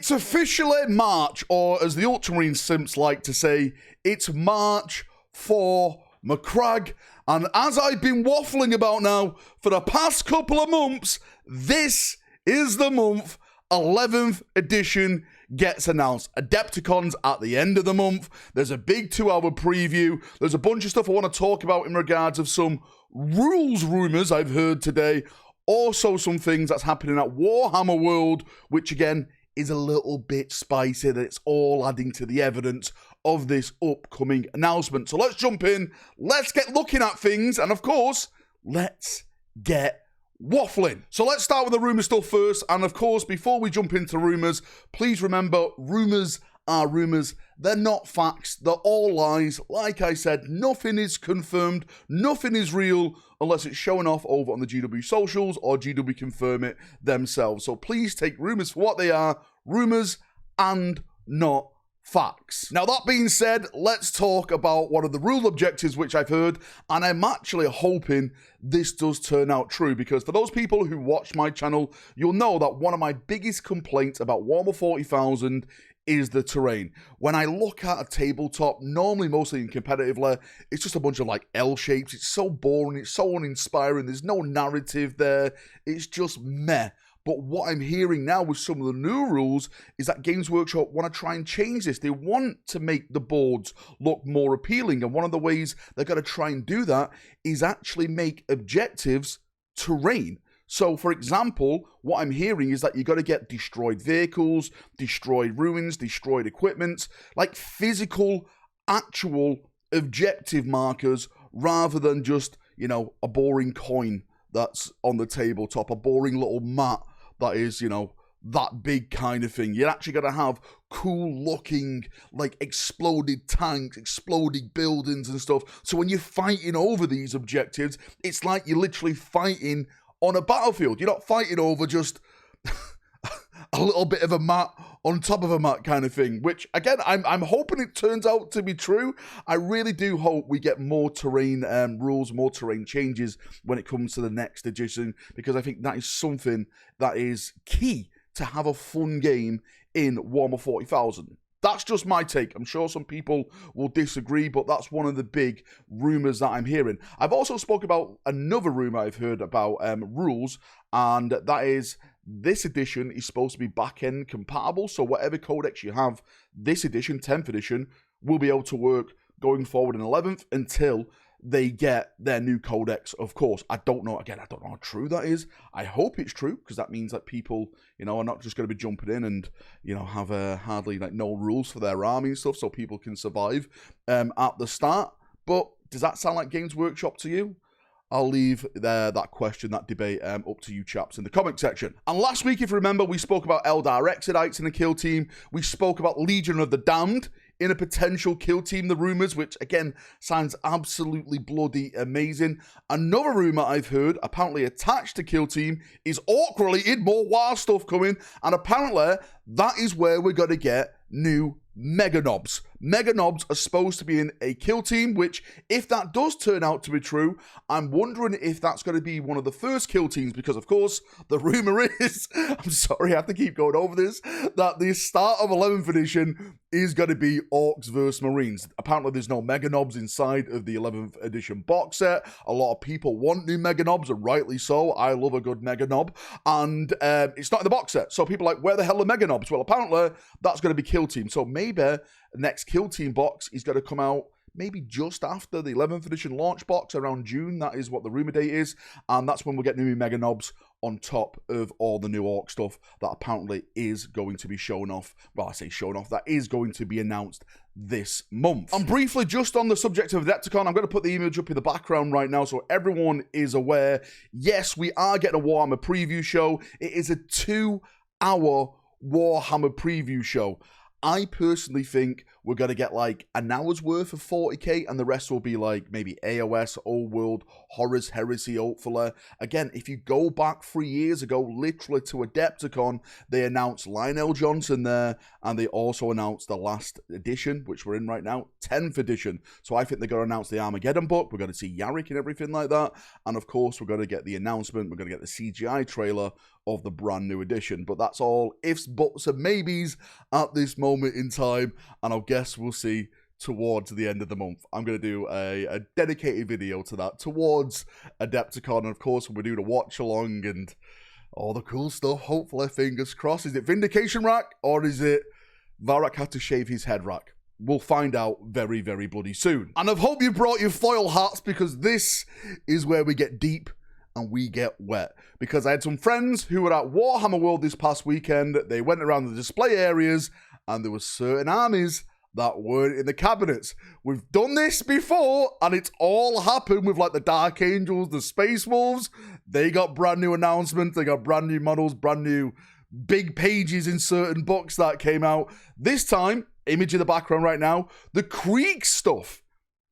It's officially March, or as the Ultramarine simps like to say, it's March for McCrag. And as I've been waffling about now for the past couple of months, this is the month 11th edition gets announced. Adepticon's at the end of the month. There's a big 2-hour preview. There's a bunch of stuff I want to talk about in regards of some rules rumors I've heard today. Also some things that's happening at Warhammer World, which again is a little bit spicy. That it's all adding to the evidence of this upcoming announcement. So let's jump in. Let's get looking at things. And of course, let's get waffling. So let's start with the rumor stuff first. And of course, before we jump into rumors, please remember, rumors are rumors. They're not facts. They're all lies. Like I said, nothing is confirmed. Nothing is real unless it's showing off over on the GW socials or GW confirm it themselves. So please take rumors for what they are, rumors and not facts. Now, that being said, let's talk about one of the rule objectives which I've heard, and I'm actually hoping this does turn out true, because for those people who watch my channel, you'll know that one of my biggest complaints about Warhammer 40,000 is the terrain. When I look at a tabletop, normally mostly in competitively, it's just a bunch of like L shapes. It's so boring, it's so uninspiring, there's no narrative there, it's just meh. But what I'm hearing now with some of the new rules is that Games Workshop want to try and change this. They want to make the boards look more appealing. And one of the ways they're going to try and do that is actually make objectives terrain. So, for example, what I'm hearing is that you've got to get destroyed vehicles, destroyed ruins, destroyed equipment, like physical, actual objective markers, rather than just, you know, a boring coin that's on the tabletop, a boring little mat that is, you know, that big kind of thing. You're actually going to have cool looking, like exploded tanks, exploding buildings and stuff. So when you're fighting over these objectives, it's like you're literally fighting on a battlefield. You're not fighting over just a little bit of a mat on top of a mat kind of thing, which again, I'm hoping it turns out to be true. I really do hope we get more terrain rules, more terrain changes when it comes to the next edition, because I think that is something that is key to have a fun game in Warhammer 40,000. That's just my take. I'm sure some people will disagree, but that's one of the big rumors that I'm hearing. I've also spoke about another rumor I've heard about rules, and that is this edition is supposed to be back-end compatible. So whatever codex you have, this edition, 10th edition, will be able to work going forward in 11th until they get their new codex, of course. I don't know, again, I don't know how true that is. I hope it's true, because that means that people, you know, are not just going to be jumping in and, you know, have hardly like no rules for their army and stuff, so people can survive at the start. But does that sound like Games Workshop to you? I'll leave that question, that debate, up to you chaps in the comment section. And last week, if you remember, we spoke about Eldar Exodites in the kill team. We spoke about Legion of the Damned in a potential kill team, the rumors, which again sounds absolutely bloody amazing. Another rumor I've heard, apparently attached to kill team, is Ork related, more WoW stuff coming, and apparently that is where we're going to get new Mega Knobs. Mega Knobs are supposed to be in a kill team, which, if that does turn out to be true, I'm wondering if that's going to be one of the first kill teams, because, of course, the rumor is, I'm sorry, I have to keep going over this, that the start of 11th edition is going to be Orks versus Marines. Apparently, there's no Mega Knobs inside of the 11th edition box set. A lot of people want new Mega Knobs, and rightly so. I love a good Mega Knob, and it's not in the box set. So people are like, where the hell are Mega Knobs? Well, apparently, that's going to be kill team. So maybe the next kill team box is going to come out maybe just after the 11th edition launch box, around June. That is what the rumor date is, and that's when we'll get new Mega Knobs on top of all the new Ork stuff that apparently is going to be shown off. Well, I say shown off, that is going to be announced this month. And briefly, just on the subject of Adepticon, I'm going to put the image up in the background right now so everyone is aware. Yes, we are getting a Warhammer preview show. It is a 2-hour Warhammer preview show. I personally think we're going to get like an hour's worth of 40k, and the rest will be like maybe AOS, Old World, Horrors, Heresy, hopefully. Again, if you go back 3 years ago, literally to Adepticon, they announced Lionel Johnson there, and they also announced the last edition, which we're in right now, 10th edition. So I think they're going to announce the Armageddon book. We're going to see Yarrick and everything like that. And of course, we're going to get the announcement. We're going to get the CGI trailer of the brand new edition. But that's all ifs, buts, and maybes at this moment in time. And I guess we'll see towards the end of the month. I'm going to do a dedicated video to that towards Adepticon. And of course, we're doing a watch along and all the cool stuff. Hopefully, fingers crossed. Is it Vindication Rack or is it Valrak had to shave his head rack? We'll find out very, very bloody soon. And I hope you brought your foil hats, because this is where we get deep and we get wet. Because I had some friends who were at Warhammer World this past weekend. They went around the display areas and there were certain armies that weren't in the cabinets. We've done this before and it's all happened with like the Dark Angels, the Space Wolves. They got brand new announcements. They got brand new models, brand new big pages in certain books that came out. This time, image in the background right now, the Krieg stuff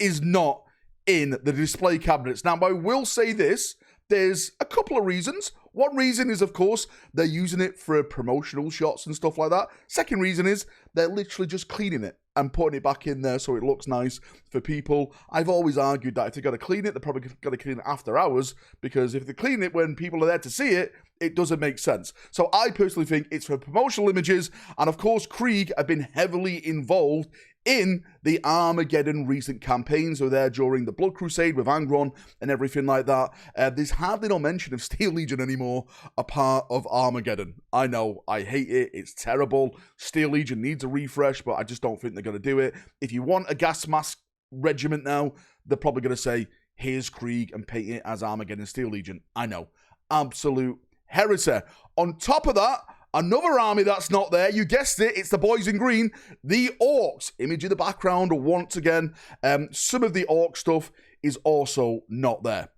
is not in the display cabinets. Now, I will say this, there's a couple of reasons. One reason is, of course, they're using it for promotional shots and stuff like that. Second reason is they're literally just cleaning it and putting it back in there so it looks nice for people. I've always argued that if they're going to clean it, they're probably going to clean it after hours, because if they clean it when people are there to see it, it doesn't make sense. So I personally think it's for promotional images. And of course, Krieg have been heavily involved in the Armageddon recent campaigns. So there during the Blood Crusade with Angron and everything like that. There's hardly no mention of Steel Legion anymore, a part of Armageddon. I know, I hate it, it's terrible. Steel Legion needs a refresh, but I just don't think they're going to do it. If you want a gas mask regiment now, they're probably going to say, here's Krieg, and paint it as Armageddon Steel Legion. I know, absolute heresy. On top of that, another army that's not there, you guessed it, it's the boys in green, the Orks. Image in the background once again. Some of the Ork stuff is also not there.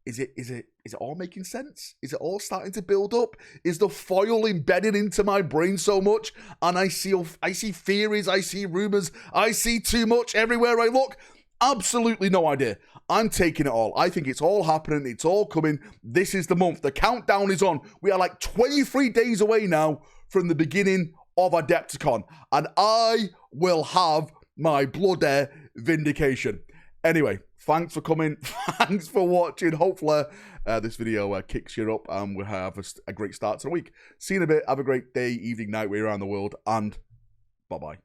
Is it all making sense? Is it all starting to build up? Is the foil embedded into my brain so much? And I see theories, I see rumors, I see too much everywhere I look. Absolutely no idea. I'm taking it all. I think it's all happening. It's all coming. This is the month. The countdown is on. We are like 23 days away now from the beginning of Adepticon. And I will have my bloody vindication. Anyway, thanks for coming. Thanks for watching. Hopefully this video kicks you up and we'll have a great start to the week. See you in a bit. Have a great day, evening, night, way around the world. And bye-bye.